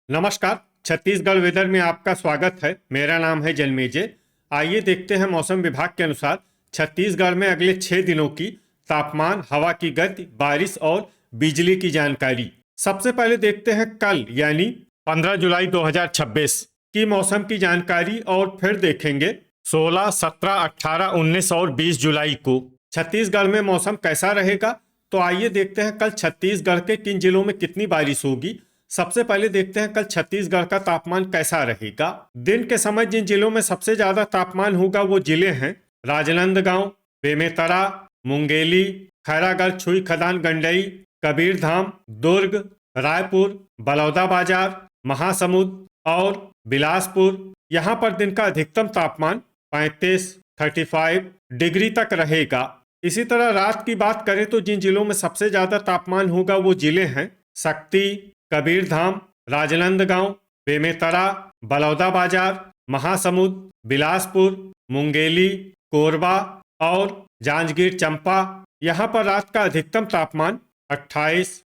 नमस्कार। छत्तीसगढ़ वेदर में आपका स्वागत है। मेरा नाम है जन्मेजय। आइए देखते हैं मौसम विभाग के अनुसार छत्तीसगढ़ में अगले 6 दिनों की तापमान, हवा की गति, बारिश और बिजली की जानकारी। सबसे पहले देखते हैं कल यानी 15 जुलाई 2026 की मौसम की जानकारी और फिर देखेंगे 16, 17, 18, 19 और 20 जुलाई को छत्तीसगढ़ में मौसम कैसा रहेगा। तो आइए देखते हैं कल छत्तीसगढ़ के किन जिलों में कितनी बारिश होगी। सबसे पहले देखते हैं कल छत्तीसगढ़ का तापमान कैसा रहेगा। दिन के समय जिन जिलों में सबसे ज्यादा तापमान होगा वो जिले हैं राजनांदगांव, बेमेतरा, मुंगेली, खैरागढ़, छुई खदान, गंडई, कबीरधाम, दुर्ग, रायपुर, बलौदाबाजार, महासमुंद और बिलासपुर। यहाँ पर दिन का अधिकतम तापमान 35 डिग्री तक रहेगा। इसी तरह रात की बात करें तो जिन जिलों में सबसे ज्यादा तापमान होगा वो जिले हैं शक्ति, कबीरधाम, राजनांदगांव, बेमेतरा, बलौदाबाजार, महासमुंद, बिलासपुर, मुंगेली, कोरबा और जांजगीर चांपा। यहाँ पर रात का अधिकतम तापमान 28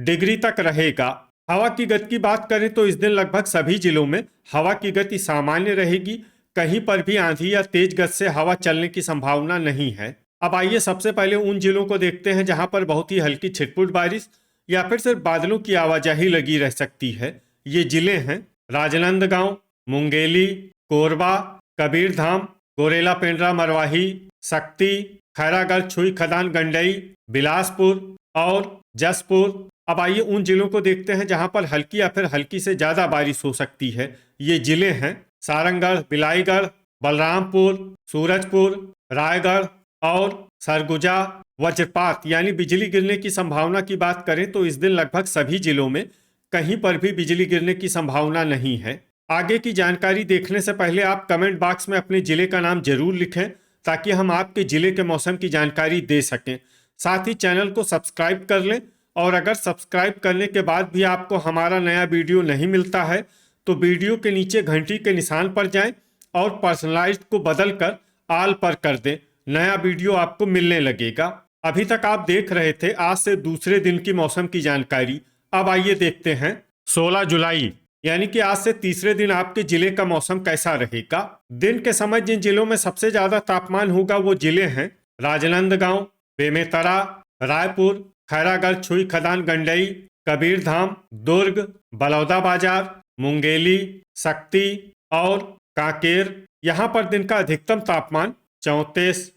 डिग्री तक रहेगा। हवा की गति की बात करें तो इस दिन लगभग सभी जिलों में हवा की गति सामान्य रहेगी। कहीं पर भी आंधी या तेज गति से हवा चलने की संभावना नहीं है। अब आइए सबसे पहले उन जिलों को देखते हैं जहां पर बहुत ही हल्की छिटपुट बारिश या फिर सिर्फ बादलों की आवाजाही लगी रह सकती है। ये जिले हैं राजनांदगांव, मुंगेली, कोरबा, कबीरधाम, गोरेला पेंड्रा मरवाही, शक्ति, खैरागढ़, छुई खदान, गंडई, बिलासपुर और जसपुर। अब आइए उन जिलों को देखते हैं जहां पर हल्की या फिर हल्की से ज्यादा बारिश हो सकती है। ये जिले हैं सारंगढ़, बिलाईगढ़, बलरामपुर, सूरजपुर, रायगढ़ और सरगुजा। वज्रपात यानी बिजली गिरने की संभावना की बात करें तो इस दिन लगभग सभी जिलों में कहीं पर भी बिजली गिरने की संभावना नहीं है। आगे की जानकारी देखने से पहले आप कमेंट बॉक्स में अपने जिले का नाम जरूर लिखें ताकि हम आपके जिले के मौसम की जानकारी दे सकें। साथ ही चैनल को सब्सक्राइब कर लें और अगर सब्सक्राइब करने के बाद भी आपको हमारा नया वीडियो नहीं मिलता है तो वीडियो के नीचे घंटी के निशान पर जाएं और पर्सनलाइज्ड को बदल कर ऑल पर कर दें। नया वीडियो आपको मिलने लगेगा। अभी तक आप देख रहे थे आज से दूसरे दिन की मौसम की जानकारी। अब आइए देखते हैं 16 जुलाई यानी कि आज से तीसरे दिन आपके जिले का मौसम कैसा रहेगा। दिन के समय जिन जिलों में सबसे ज्यादा तापमान होगा वो जिले हैं राजनांदगांव, बेमेतरा, रायपुर, खैरागढ़, छुई खदान, गंडई, कबीरधाम, दुर्ग, बलौदाबाजार, मुंगेली, शक्ति और कांकेर। यहाँ पर दिन का अधिकतम तापमान 34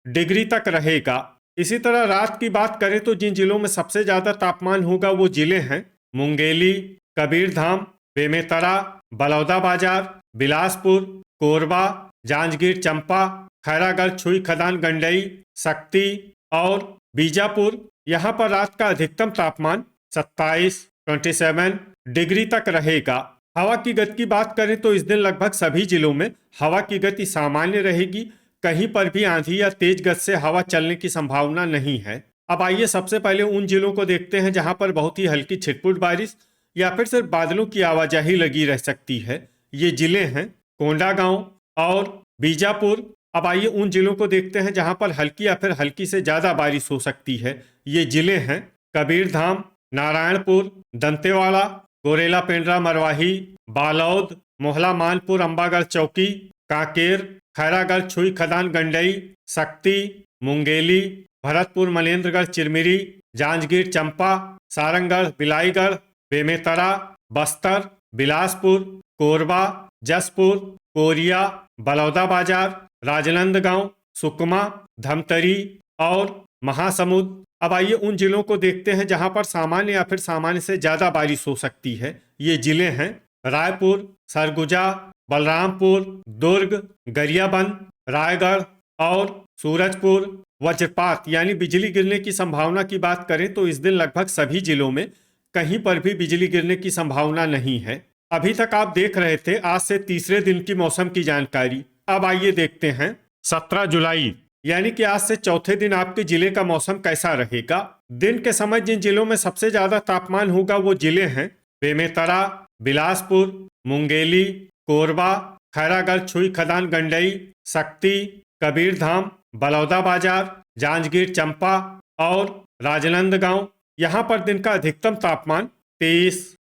डिग्री तक रहेगा। इसी तरह रात की बात करें तो जिन जिलों में सबसे ज्यादा तापमान होगा वो जिले हैं मुंगेली, कबीरधाम, बेमेतरा, बलौदाबाजार, बिलासपुर, कोरबा, जांजगीर चांपा, खैरागढ़, छुई खदान, गंडई, शक्ति और बीजापुर। यहाँ पर रात का अधिकतम तापमान 27 डिग्री तक रहेगा। हवा की गति की बात करें तो इस दिन लगभग सभी जिलों में हवा की गति सामान्य रहेगी। कहीं पर भी आंधी या तेज गति से हवा चलने की संभावना नहीं है। अब आइए सबसे पहले उन जिलों को देखते हैं जहां पर बहुत ही हल्की छिटपुट बारिश या फिर सिर्फ बादलों की आवाजाही लगी रह सकती है। ये जिले हैं कोंडागांव और बीजापुर। अब आइए उन जिलों को देखते हैं जहां पर हल्की या फिर हल्की से ज्यादा बारिश हो सकती है। ये जिले हैं कबीरधाम, नारायणपुर, दंतेवाड़ा, गोरेला पेंड्रा मरवाही, बालोद, मोहला मानपुर, अंबागढ़ चौकी, कांकेर, खैरागढ़, छुई खदान, गंडई, शक्ति, मुंगेली, भरतपुर, मनेन्द्रगढ़, चिरमिरी, जांजगीर चांपा, सारंगढ़, बिलाईगढ़, बेमेतरा, बस्तर, बिलासपुर, कोरबा, जसपुर, कोरिया, बलौदाबाजार, राजनांदगांव, सुकमा, धमतरी और महासमुंद। अब आइए उन जिलों को देखते हैं जहां पर सामान्य या फिर सामान्य से ज्यादा बारिश हो सकती है। ये जिले हैं रायपुर, सरगुजा, बलरामपुर, दुर्ग, गरियाबंद, रायगढ़ और सूरजपुर। वज्रपात यानी बिजली गिरने की संभावना की बात करें तो इस दिन लगभग सभी जिलों में कहीं पर भी बिजली गिरने की संभावना नहीं है। अभी तक आप देख रहे थे आज से तीसरे दिन की मौसम की जानकारी। अब आइए देखते हैं 17 जुलाई यानी कि आज से चौथे दिन आपके जिले का मौसम कैसा रहेगा। दिन के समय जिन जिलों में सबसे ज्यादा तापमान होगा वो जिले हैं बेमेतरा, बिलासपुर, मुंगेली, कोरबा, खैरागढ़, छुई खदान, गंडई, शक्ति, कबीरधाम, बलौदाबाजार, जांजगीर चांपा और राजनांदगांव। यहाँ पर दिन का अधिकतम तापमान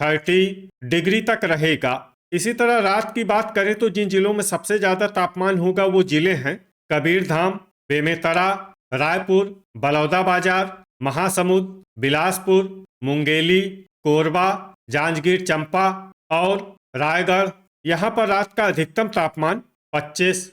30 डिग्री तक रहेगा। इसी तरह रात की बात करें तो जिन जिलों में सबसे ज्यादा तापमान होगा वो जिले हैं कबीरधाम, बेमेतरा, रायपुर, बलौदाबाजार, महासमुंद, बिलासपुर, मुंगेली, कोरबा, जांजगीर चंपा और रायगढ़। यहाँ पर रात का अधिकतम तापमान 25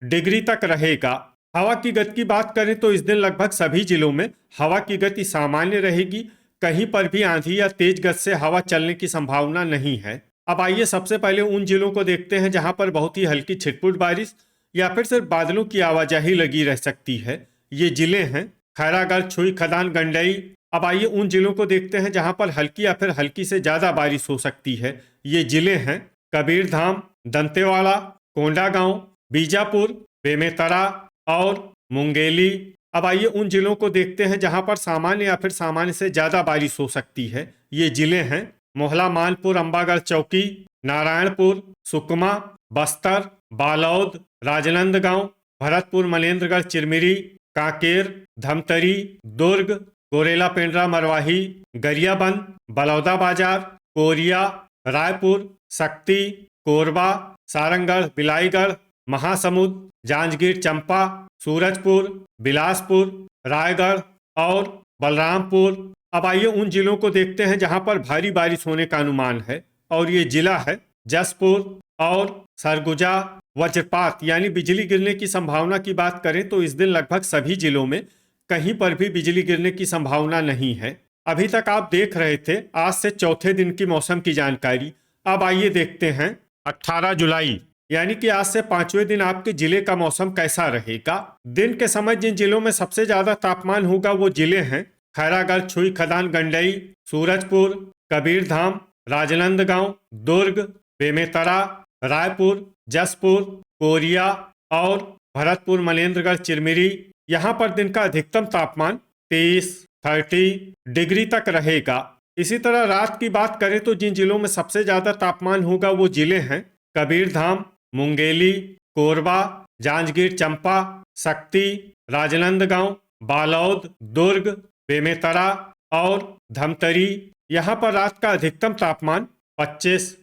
डिग्री तक रहेगा। हवा की गति की बात करें तो इस दिन लगभग सभी जिलों में हवा की गति सामान्य रहेगी। कहीं पर भी आंधी या तेज गति से हवा चलने की संभावना नहीं है। अब आइए सबसे पहले उन जिलों को देखते हैं जहां पर बहुत ही हल्की छिटपुट बारिश या फिर सिर्फ बादलों की आवाजाही लगी रह सकती है। ये जिले हैं खैरागढ़, छुई, खदान, गंडई। अब आइए उन जिलों को देखते हैं जहां पर हल्की या फिर हल्की से ज्यादा बारिश हो सकती है। ये जिले हैं कबीरधाम, दंतेवाड़ा, कोंडागांव, बीजापुर, बेमेतरा और मुंगेली। अब आइए उन जिलों को देखते हैं जहां पर सामान्य या फिर सामान्य से ज्यादा बारिश हो सकती है। ये जिले हैं मोहला, मानपुर, अंबागढ़ चौकी, नारायणपुर, सुकमा, बस्तर, बालौद, राजनांदगांव, भरतपुर, मनेन्द्रगढ़, चिरमिरी, कांकेर, धमतरी, दुर्ग, गोरेला, पेंड्रा, मरवाही, गरियाबंद, बलौदाबाजार, कोरिया, रायपुर, शक्ति, कोरबा, सारंगढ़, बिलाईगढ़, महासमुंद, जांजगीर चंपा, सूरजपुर, बिलासपुर, रायगढ़ और बलरामपुर। अब आइए उन जिलों को देखते हैं जहां पर भारी बारिश होने का अनुमान है और ये जिला है जसपुर और सरगुजा। वज्रपात यानी बिजली गिरने की संभावना की बात करें तो इस दिन लगभग सभी जिलों में कहीं पर भी बिजली गिरने की संभावना नहीं है। अभी तक आप देख रहे थे आज से चौथे दिन की मौसम की जानकारी। अब आइए देखते हैं 18 जुलाई यानी कि आज से 5वें दिन आपके जिले का मौसम कैसा रहेगा। दिन के समय जिन जिलों में सबसे ज्यादा तापमान होगा वो जिले हैं खैरागढ़, छुई, खदान, गंडई, सूरजपुर, कबीरधाम, राजनांदगांव, दुर्ग, बेमेतरा, रायपुर, जसपुर, कोरिया और भरतपुर, मनेन्द्रगढ़, चिरमिरी। यहाँ पर दिन का अधिकतम तापमान 30 डिग्री तक रहेगा। इसी तरह रात की बात करें तो जिन जिलों में सबसे ज्यादा तापमान होगा वो जिले हैं कबीरधाम, मुंगेली, कोरबा, जांजगीर चंपा, शक्ति, राजनांदगांव, बालौद, दुर्ग, बेमेतरा और धमतरी। यहाँ पर रात का अधिकतम तापमान 25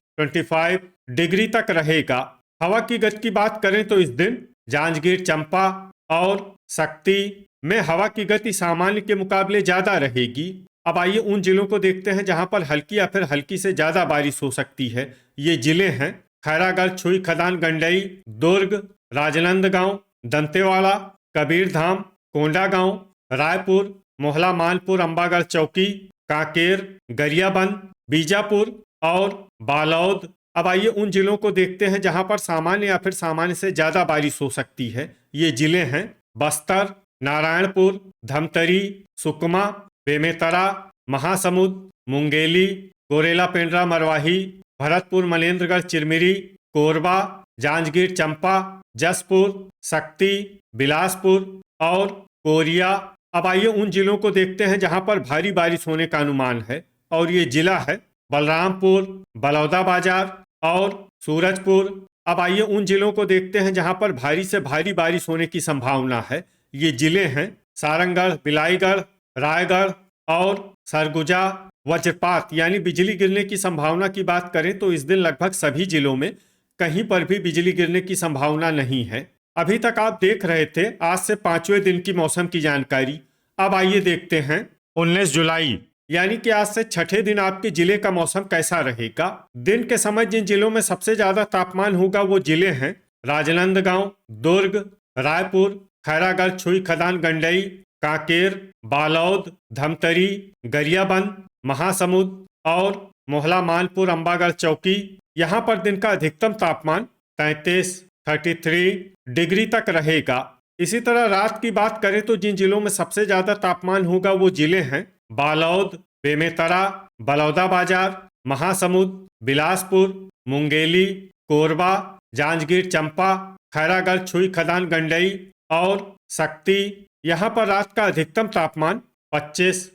डिग्री तक रहेगा। हवा की गति की बात करें तो इस दिन जांजगीर चंपा और शक्ति में हवा की गति सामान्य के मुकाबले ज्यादा रहेगी। अब आइए उन जिलों को देखते हैं जहां पर हल्की या फिर हल्की से ज्यादा बारिश हो सकती है। ये जिले हैं खैरागढ़, छुई, खदान, गंडई, दुर्ग, राजनांदगांव, दंतेवाड़ा, कबीरधाम, कोंडागांव, रायपुर, मोहला, मानपुर, अंबागढ़ चौकी, कांकेर, गरियाबंद, बीजापुर और बालौद। अब आइए उन जिलों को देखते हैं जहां पर सामान्य या फिर सामान्य से ज्यादा बारिश हो सकती है। ये जिले हैं बस्तर, नारायणपुर, धमतरी, सुकमा, बेमेतरा, महासमुंद, मुंगेली, गोरेला, पेंड्रा, मरवाही, भरतपुर, मनेन्द्रगढ़, चिरमिरी, कोरबा, जांजगीर चंपा, जसपुर, शक्ति, बिलासपुर और कोरिया। अब आइए उन जिलों को देखते हैं जहां पर भारी बारिश होने का अनुमान है और ये जिला है बलरामपुर, बलौदाबाजार और सूरजपुर। अब आइए उन जिलों को देखते हैं जहां पर भारी से भारी बारिश होने की संभावना है। ये जिले हैं सारंगढ़, बिलाईगढ़, रायगढ़ और सरगुजा। वज्रपात यानी बिजली गिरने की संभावना की बात करें तो इस दिन लगभग सभी जिलों में कहीं पर भी बिजली गिरने की संभावना नहीं है। अभी तक आप देख रहे थे आज से 5वें दिन की मौसम की जानकारी। अब आइए देखते हैं 19 जुलाई यानी कि आज से छठे दिन आपके जिले का मौसम कैसा रहेगा। दिन के समय जिन जिलों में सबसे ज्यादा तापमान होगा वो जिले हैं राजनांदगांव, दुर्ग, रायपुर, खैरागढ़, छुई, खदान, गंडई, कांकेर, बालौद, धमतरी, गरियाबंद, महासमुंद और मोहला, मानपुर, अंबागढ़ चौकी। यहाँ पर दिन का अधिकतम तापमान 33 डिग्री तक रहेगा। इसी तरह रात की बात करें तो जिन जिलों में सबसे ज्यादा तापमान होगा वो जिले हैं बालौद, बेमेतरा, बलौदाबाजार, महासमुंद, बिलासपुर, मुंगेली, कोरबा, जांजगीर चंपा, खैरागढ़, छुई, खदान, गंडई और शक्ति। यहाँ पर रात का अधिकतम तापमान 25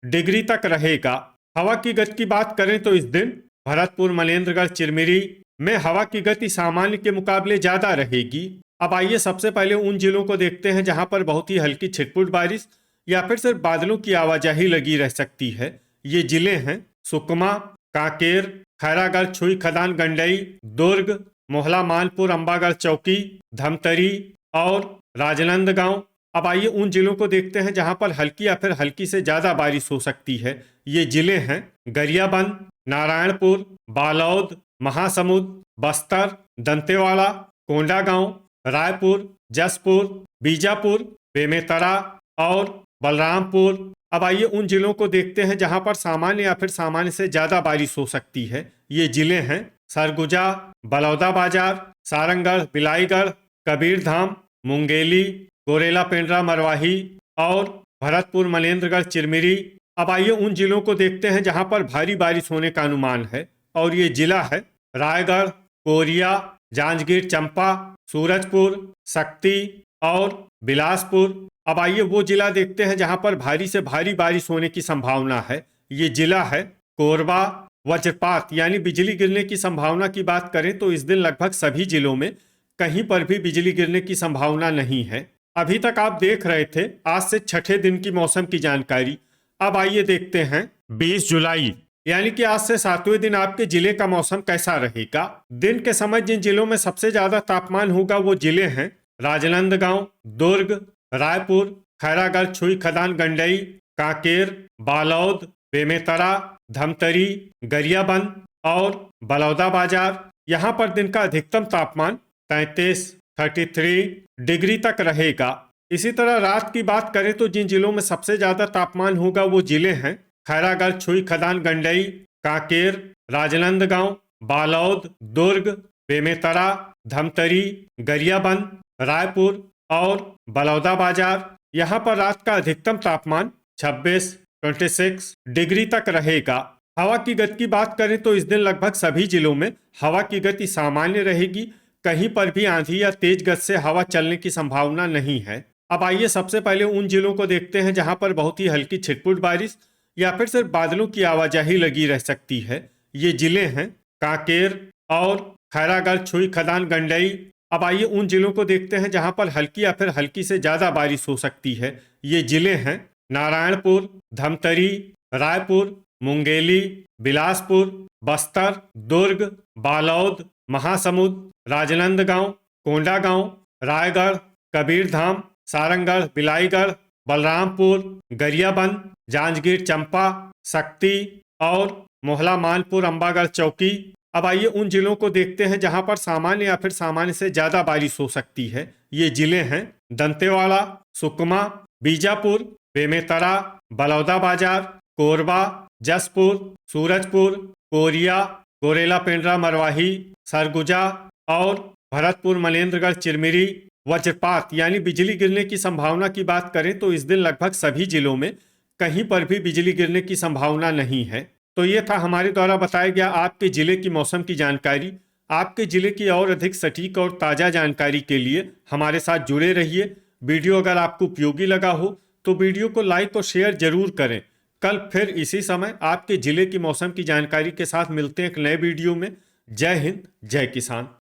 डिग्री तक रहेगा। हवा की गति की बात करें तो इस दिन भरतपुर, मनेन्द्रगढ़, चिरमिरी में हवा की गति सामान्य के मुकाबले ज्यादा रहेगी। अब आइए सबसे पहले उन जिलों को देखते हैं जहां पर बहुत ही हल्की छिटपुट बारिश या फिर सिर्फ बादलों की आवाजाही लगी रह सकती है। ये जिले हैं सुकमा, कांकेर, खैरागढ़, छुई खदान, गंडई, दुर्ग, मोहला, मानपुर, अंबागढ़ चौकी, धमतरी और राजनांदगांव। अब आइए उन जिलों को देखते हैं जहां पर हल्की या फिर हल्की से ज्यादा बारिश हो सकती है। ये जिले हैं गरियाबंद, नारायणपुर, बालोद, महासमुंद, बस्तर, दंतेवाड़ा, कोंडागांव, रायपुर, जसपुर, बीजापुर, बेमेतरा और बलरामपुर। अब आइए उन जिलों को देखते हैं जहां पर सामान्य या फिर सामान्य से ज्यादा बारिश हो सकती है। ये जिले हैं सरगुजा, बलौदाबाजार, सारंगढ़, बिलाईगढ़, कबीरधाम, मुंगेली, गोरेला, पेंड्रा, मरवाही और भरतपुर, मनेन्द्रगढ़, चिरमिरी। अब आइए उन जिलों को देखते हैं जहां पर भारी बारिश होने का अनुमान है और ये जिला है रायगढ़, कोरिया, जांजगीर चंपा, सूरजपुर, शक्ति और बिलासपुर। अब आइए वो जिला देखते हैं जहां पर भारी से भारी बारिश होने की संभावना है। ये जिला है कोरबा। वज्रपात यानी बिजली गिरने की संभावना की बात करें तो इस दिन लगभग सभी जिलों में कहीं पर भी बिजली गिरने की संभावना नहीं है। अभी तक आप देख रहे थे आज से छठे दिन की मौसम की जानकारी। अब आइए देखते हैं 20 जुलाई यानी कि आज से 7वें दिन आपके जिले का मौसम कैसा रहेगा। दिन के समय जिन जिलों में सबसे ज्यादा तापमान होगा वो जिले हैं राजनांदगांव, दुर्ग, रायपुर, खैरागढ़, छुई खदान, गंडई, कांकेर, बालोद, बेमेतरा, धमतरी, गरियाबंद और बलौदाबाजार। यहाँ पर दिन का अधिकतम तापमान 33 डिग्री तक रहेगा। इसी तरह रात की बात करें तो जिन जिलों में सबसे ज्यादा तापमान होगा वो जिले हैं खैरागढ़, छुई खदान, गंडई, कांकेर, राजनांदगांव, बालोद, दुर्ग, बेमेतरा, धमतरी, गरियाबंद, रायपुर और बलौदाबाजार। यहाँ पर रात का अधिकतम तापमान 26 डिग्री तक रहेगा। हवा की गति की बात करें तो इस दिन लगभग सभी जिलों में हवा की गति सामान्य रहेगी। कहीं पर भी आंधी या तेज गति से हवा चलने की संभावना नहीं है। अब आइए सबसे पहले उन जिलों को देखते हैं जहां पर बहुत ही हल्की छिटपुट बारिश या फिर सिर्फ बादलों की आवाजाही लगी रह सकती है। ये जिले हैं कांकेर और खैरागढ़, छुई खदान, गंडई। अब आइए उन जिलों को देखते हैं जहां पर हल्की या फिर हल्की से ज्यादा बारिश हो सकती है। ये जिले हैं नारायणपुर, धमतरी, रायपुर, मुंगेली, बिलासपुर, बस्तर, दुर्ग, बालोद, महासमुंद, राजनांदगांव, कोंडागांव, रायगढ़, कबीरधाम, सारंगढ़, बिलाईगढ़, बलरामपुर, गरियाबंद, जांजगीर चंपा, शक्ति और मोहला, मानपुर, अंबागढ़ चौकी। अब आइए उन जिलों को देखते हैं जहां पर सामान्य या फिर सामान्य से ज्यादा बारिश हो सकती है। ये जिले हैं दंतेवाड़ा, सुकमा, बीजापुर, बेमेतरा, बलौदाबाजार, कोरबा, जसपुर, सूरजपुर, कोरिया, गोरेला, पेंड्रा, मरवाही, सरगुजा और भरतपुर, मनेन्द्रगढ़, चिरमिरी। वज्रपात यानी बिजली गिरने की संभावना की बात करें तो इस दिन लगभग सभी जिलों में कहीं पर भी बिजली गिरने की संभावना नहीं है। तो ये था हमारे द्वारा बताया गया आपके जिले की मौसम की जानकारी। आपके जिले की और अधिक सटीक और ताज़ा जानकारी के लिए हमारे साथ जुड़े रहिए। वीडियो अगर आपको उपयोगी लगा हो तो वीडियो को लाइक और शेयर जरूर करें। कल फिर इसी समय आपके जिले की मौसम की जानकारी के साथ मिलते हैं एक नए वीडियो में। जय हिंद, जय किसान।